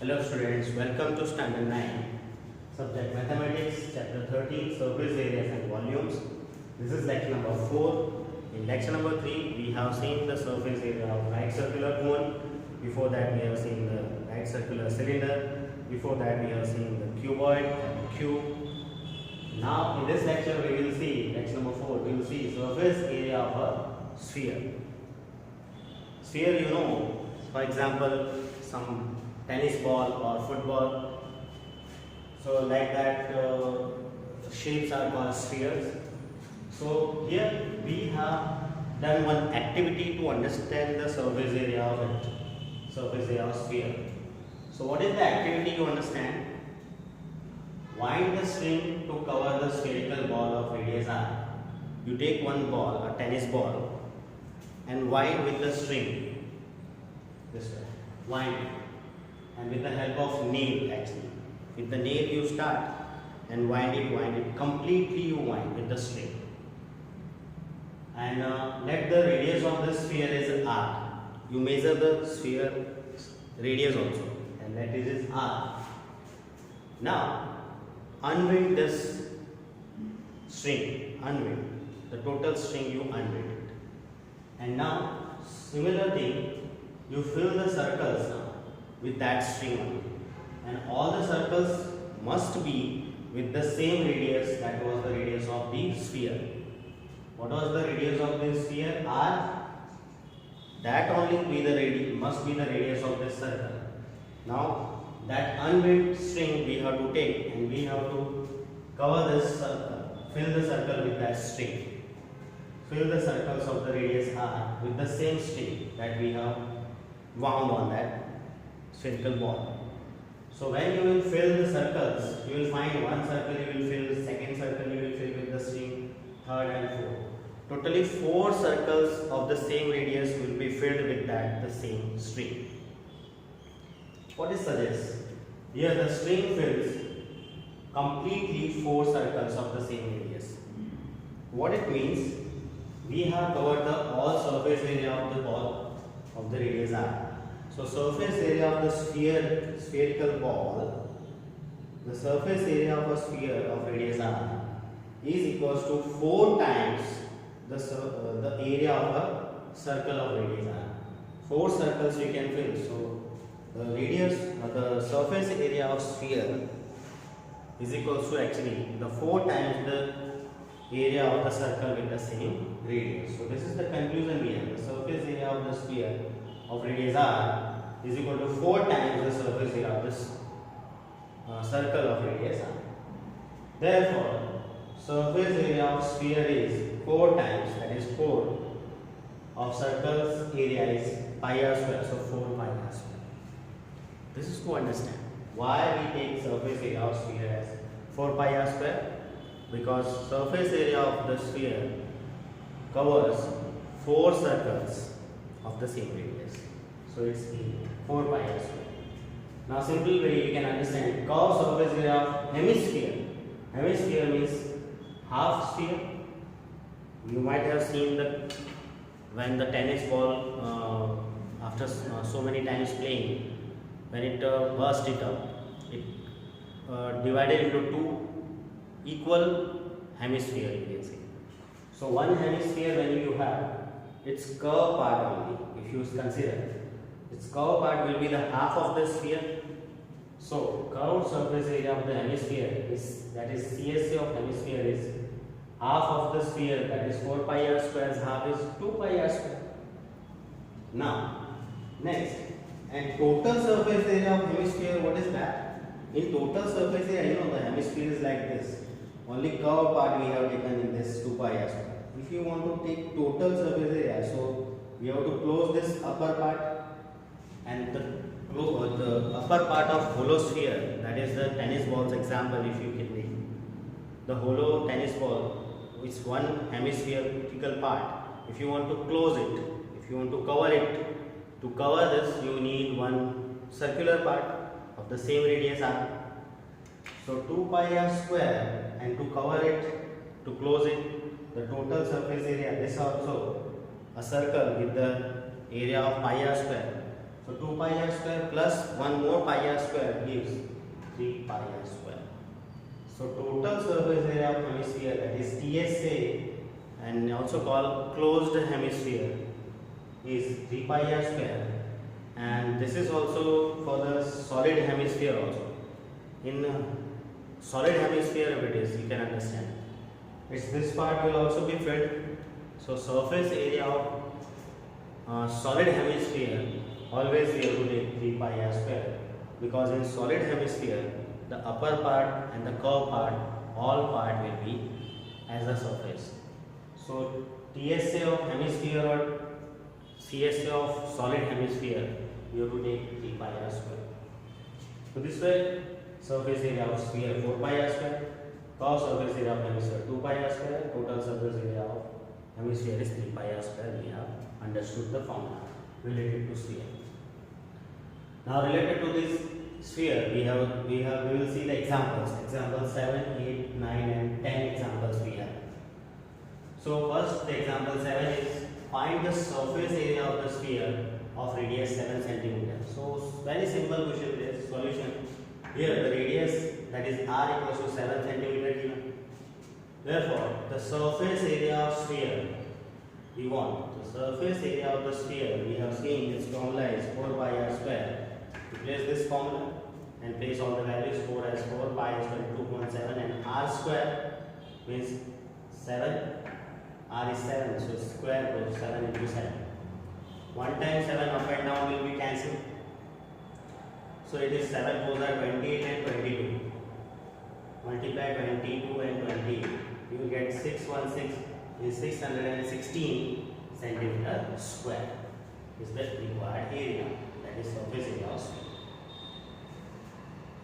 Hello students, welcome to Standard 9, subject Mathematics, chapter 13, surface areas and volumes. This is lecture number 4. In lecture number 3, we have seen the surface area of right circular cone. Before that, we have seen the right circular cylinder. Before that, we have seen the cuboid and the cube. Now, in this lecture, we will see, lecture number 4, we will see surface area of a sphere. Sphere, you know, for example, some tennis ball or football. So like that shapes are called spheres. So here we have done one activity to understand the surface area of it. Surface area of sphere. So what is the activity you understand? Wind the string to cover the spherical ball of radius r. You take one ball, a tennis ball, and wind with the string. This way. Wind it. And with the help of nail actually. With the nail you start and wind it, completely you wind with the string. And let the radius of the sphere is r. You measure the sphere radius also and let it is r. Now unwind this string, unwind. The total string you unwind it. And now similar thing, you fill the circles now with that string only. And all the circles must be with the same radius, that was the radius of the sphere. What was the radius of the sphere? R. That only be the radius, must be the radius of this circle. Now that unwind string we have to take and we have to cover this circle, fill the circle with that string. Fill the circles of the radius R with the same string that we have wound on that spherical ball. So when you will fill the circles, you will find one circle you will fill, second circle you will fill with the string, third and fourth. Totally 4 circles of the same radius will be filled with that the same string. What it suggests? Here the string fills completely 4 circles of the same radius. What it means? We have covered the all surface area of the ball of the radius r. So surface area of the spherical ball, the surface area of a sphere of radius r is equals to 4 times the area of a circle of radius r. 4 circles you can fill. So the radius, the surface area of sphere is equals to actually the 4 times the area of the circle with the same radius. So this is the conclusion we have. The surface area of the sphere of radius r is equal to 4 times the surface area of this circle of radius r. Therefore, surface area of sphere is 4 times, that is 4 of circle's area is pi r square, so 4 pi r square. This is to understand why we take surface area of sphere as 4 pi r square, because surface area of the sphere covers 4 circles of the same radius. So it's 4 pi r square. Now simple way you can understand curved surface area of hemisphere. Hemisphere means half sphere. You might have seen that when the tennis ball after so many times playing, when it burst it up, it divided into 2 equal hemisphere, you can say. So one hemisphere when you have its curved part only, if you consider, its curved part will be the half of the sphere. So curved surface area of the hemisphere is, that is CSA of hemisphere is half of the sphere, that is 4 pi r square, half is 2 pi r square. Now next, and total surface area of hemisphere, what is that? In total surface area, you know the hemisphere is like this. Only curved part we have taken in this 2 pi r square. If you want to take total surface area, so we have to close this upper part and the upper part of hollow sphere, that is the tennis ball's example if you can take. The hollow tennis ball is one hemispherical part. If you want to close it, if you want to cover it, to cover this you need one circular part of the same radius r. So 2 pi r square, and to cover it, to close it, the total surface area, this also a circle with the area of pi r square. So 2 pi r square plus one more pi r square gives 3 pi r square. So total surface area of hemisphere, that is TSA, and also called closed hemisphere, is 3 pi r square, and this is also for the solid hemisphere also. In solid hemisphere, if it is, you can understand, it's this part will also be filled. So surface area of solid hemisphere, always we have to take 3 pi r square, because in solid hemisphere the upper part and the curve part, all part will be as a surface. So TSA of hemisphere or CSA of solid hemisphere, you have to take 3 pi r square. So this way, surface area of sphere 4 pi r square, curve surface area of hemisphere 2 pi r square, total surface area of hemisphere is 3 pi r square. We have understood the formula related to sphere. Now related to this sphere, we will see the examples. Examples 7, 8, 9 and 10 examples we have. So first, the example 7 is find the surface area of the sphere of radius 7 cm. So very simple question is solution. Here the radius, that is r, equals to 7 cm given. Therefore, the surface area of sphere, we want the surface area of the sphere, we have seen its formula is 4 pi r square. Replace this formula and place all the values. 4 as 4, pi is 22.7, and r square means 7. R is 7, so square goes 7 into 7. 1 times 7 up and down will be cancelled. So it is 7 4 are 28 and 22. Multiply 22 and 28. You will get 616 is 616 centimeter square. Is the required area, that is surface area of sphere.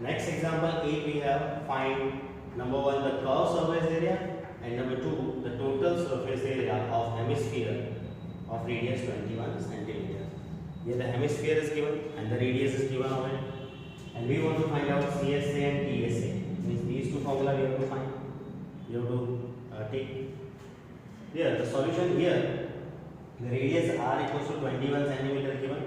Next example 8, we have find number 1 the curved surface area, and number 2 the total surface area of hemisphere of radius 21 centimeter. Here the hemisphere is given and the radius is given over it, and we want to find out CSA and TSA. Means these two formula we have to find. You have to take here the solution. Here the radius r equals to 21 centimeter given.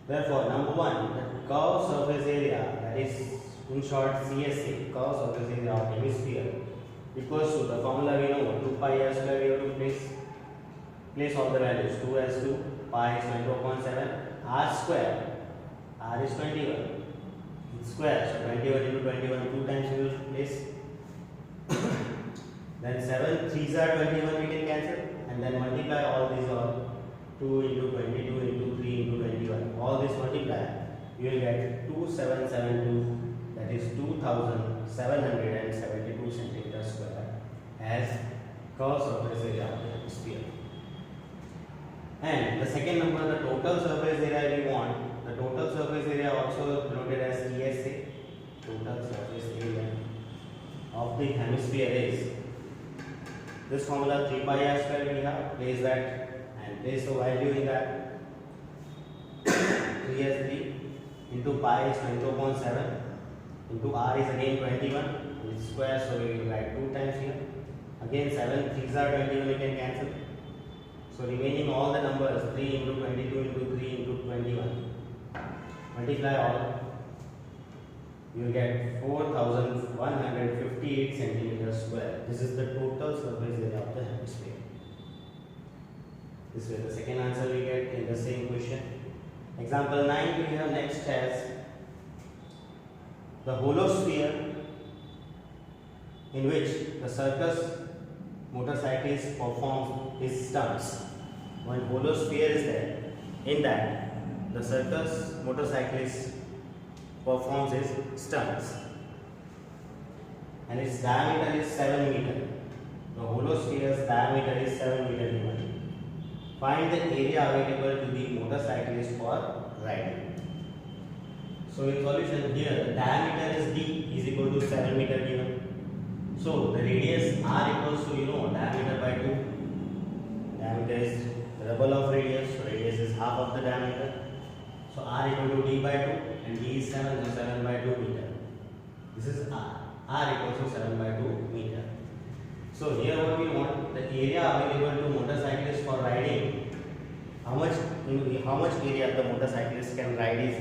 Therefore, number 1, the curved surface area, that is in short CSA, curved surface area of hemisphere, equals to the formula we know 2 pi r square. We have to place all the values. 2 as 2, pi is 24.7, r square, r is 21, it's square, so 21 into 21, 2 times we will place. Then 7 3s are 21, we can cancel, and then multiply all these all. 2 into 22 into 3 into 21, all this multiply, you will get 2772, that is 2772 centimeter square as curved surface area of the sphere. And the second number, the total surface area we want, the total surface area also denoted as TSA, total surface area of the hemisphere is this formula 3 pi r square. We have place that and place the value in that. 3 as 3 into pi is 24.7 into r is again 21, it's square, so we will write 2 times here. Again 7 3s are 21, we can cancel. So remaining all the numbers 3 into 22 into 3 into 21. Multiply all. You will get 4158 centimeters square. This is the total surface area of the hemisphere. This way the second answer we get in the same question. Example 9 we have next as the hollow sphere in which the circus motorcyclist performs his stunts. One hollow sphere is there. In that, the circus motorcyclist performs his stunts, and its diameter is 7 meter. The hollow sphere's diameter is 7 meter given. Find the area available to the motorcyclist for riding. So in solution here, the diameter is d is equal to 7 meter given. So the radius r equals to diameter by 2. Diameter is the double of radius, so radius is half of the diameter. So r equal to d by 2 and d is 7, so 7 by 2 meter. This is r. R equals to 7 by 2 meter. So here what we want, the area available to motorcyclists for riding, how much how much area the motorcyclist can ride his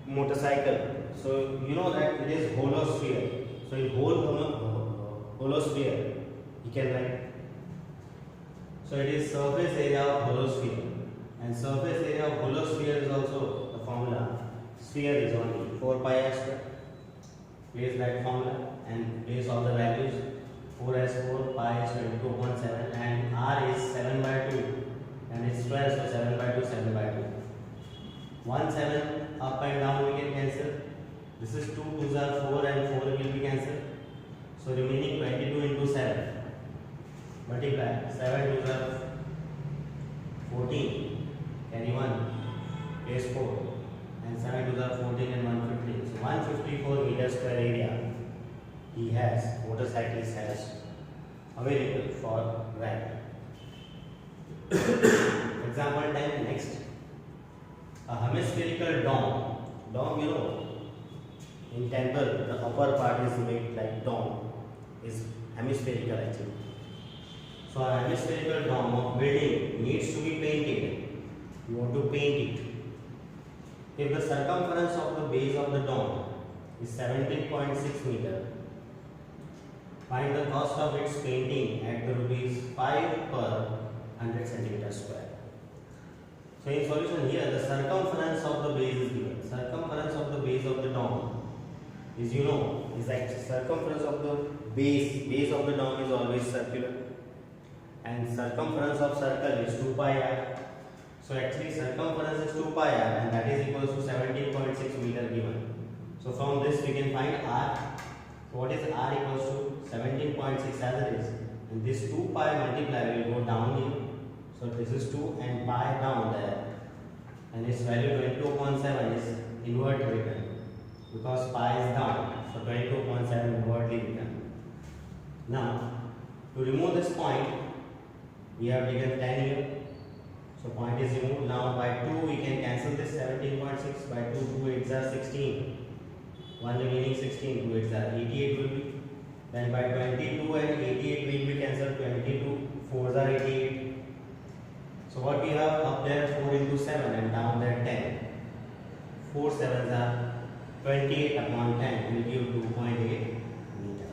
motorcycle. So you know that it is hollow sphere. So in hollow sphere he can ride. So it is surface area of hollow sphere, and surface area of hollow sphere is also the formula. Sphere is only 4 pi r square. Place that formula and place all the values. 4 as 4, pi is 22.7, and r is 7 by 2, and it's square, so 7 by 2, 7 by 2. 1 7 up and down we can cancel. This is 2 2s are 4, and 4 will be cancelled. So remaining 22 into 7. Multiply 7 2s are 14. Carry 1. Place 4. And 7 2s are 14 and 150. So 154 meter square area he has, motorcyclist has available for ride. Example 10 next. A hemispherical dome. Dome, you know, in temple the upper part is made like dome, is hemispherical actually. So a hemispherical dome of building needs to be painted. You want to paint it. If the circumference of the base of the dome is 17.6 meter, find the cost of its painting at the rupees 5 per 100 centimeter square. So in solution here, the circumference of the base is given. Circumference of the base of the dome is, you know, is actually circumference of the base of the dome is always circular, and circumference of circle is 2 pi r. So actually circumference is 2 pi r, and that is equals to 17.6 meter given. So from this we can find r. So what is r equals to 17.6 as it is, and this 2 pi multiply will go down here. So this is 2 and pi down there, and its value 22.7 is inward written because pi is down. So 22.7 inwardly written. Now to remove this point we have taken 10 here. So point is removed. Now by 2 we can cancel this 17.6 by 2. 2 8s are 16. 1 remaining 16. 2 8s are 88 will be. Then by 22 and 88 will be cancelled. 22 4s are 88. So what we have up there 4 into 7 and down there 10. 4 7s are 28 upon 10 will give 2.8 meter.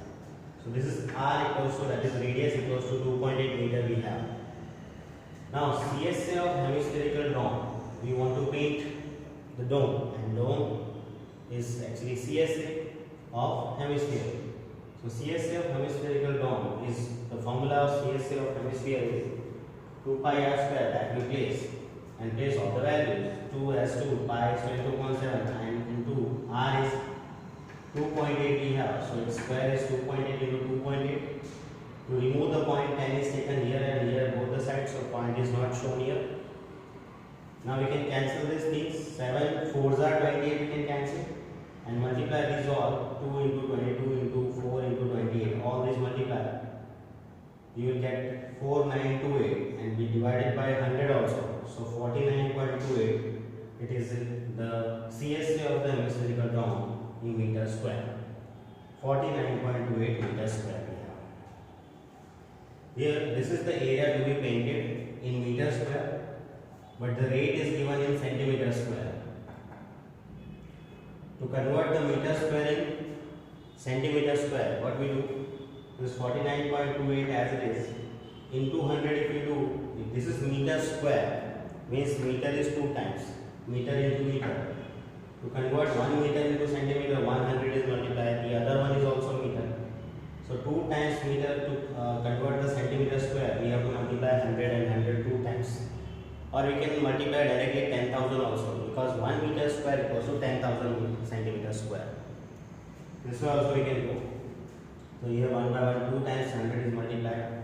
So this is r equals to, that is radius equals to 2.8 meter we have. Now CSA of hemispherical dome, we want to paint the dome, and dome is actually CSA of hemisphere. So CSA of hemispherical dome is, the formula of CSA of hemisphere is 2 pi r square, that we place and place all the values. 2 as 2, pi is 22.7 and into r is 2.8 we have. So its square is 2.8 into 2.8. To remove the point, 10 is taken here and here both the sides, so point is not shown here. Now we can cancel these things. 7 4s are 28 we can cancel, and multiply these all. 2 into 22 into 4 into 28, all these multiply. You will get 4928 and be divided by 100 also. So 49.28, it is the CSA of the hemispherical dome in meter square. 49.28 meter square. Here, this is the area to be painted in meter square, but the rate is given in centimeter square. To convert the meter square in centimeter square, what we do? This 49.28 as it is, in 200 if we do, if this is meter square, means meter is 2 times, meter into meter. To convert 1 meter into centimeter, 100 is multiplied, the other one is also meter. So 2 times meter, to convert the centimeter square, we have to multiply 100 and 100 2 times. Or we can multiply directly 10,000 also, because 1 meter square equals to 10,000 centimeter square. This way also we can go. So here 1 by 1, 2 times 100 is multiplied.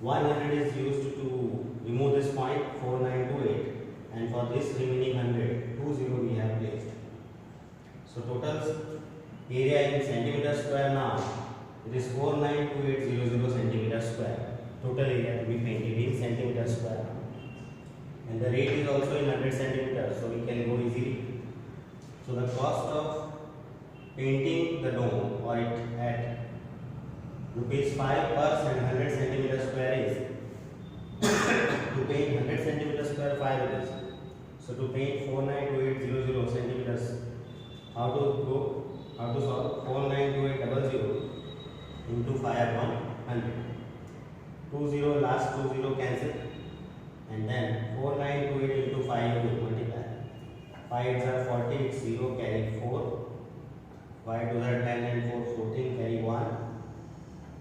100 is used to remove this point, 4928, and for this remaining 100, 20 we have placed. So total area in centimeter square now, it is 492800 centimeter square. Total area to be painted in centimeter square. And the rate is also in 100 centimeters, so we can go easily. So the cost of painting the dome or it at rupees 5 per 100 centimeter square is to paint 100 centimeters square 5 rupees. So to paint 492800 centimeters, how to solve 492800 into 5 upon 100. 20 last 20 cancel, and then 4928 into 5 you multiply. 5 are 40, it's 0, carry 4. 5 2 are 10 and 4 14, carry 1.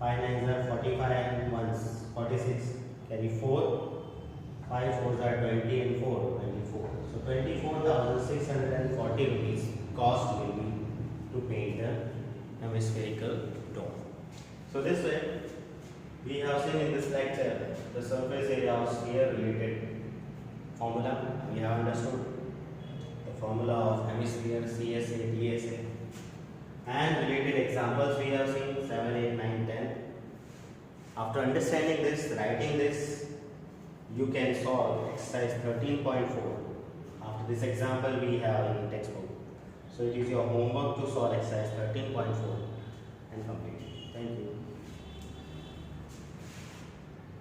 5 9 are 45 and 1 46, carry 4. 5 4s are 20 and 4 24. So 24,640 rupees cost will be to paint the hemispherical dome. So this way we have seen in this lecture the surface area of sphere related formula. We have understood the formula of hemisphere, CSA, DSA, and related examples we have seen 7, 8, 9, 10. After understanding this, writing this, you can solve exercise 13.4. After this example we have in textbook. So it is your homework to solve exercise 13.4 and complete.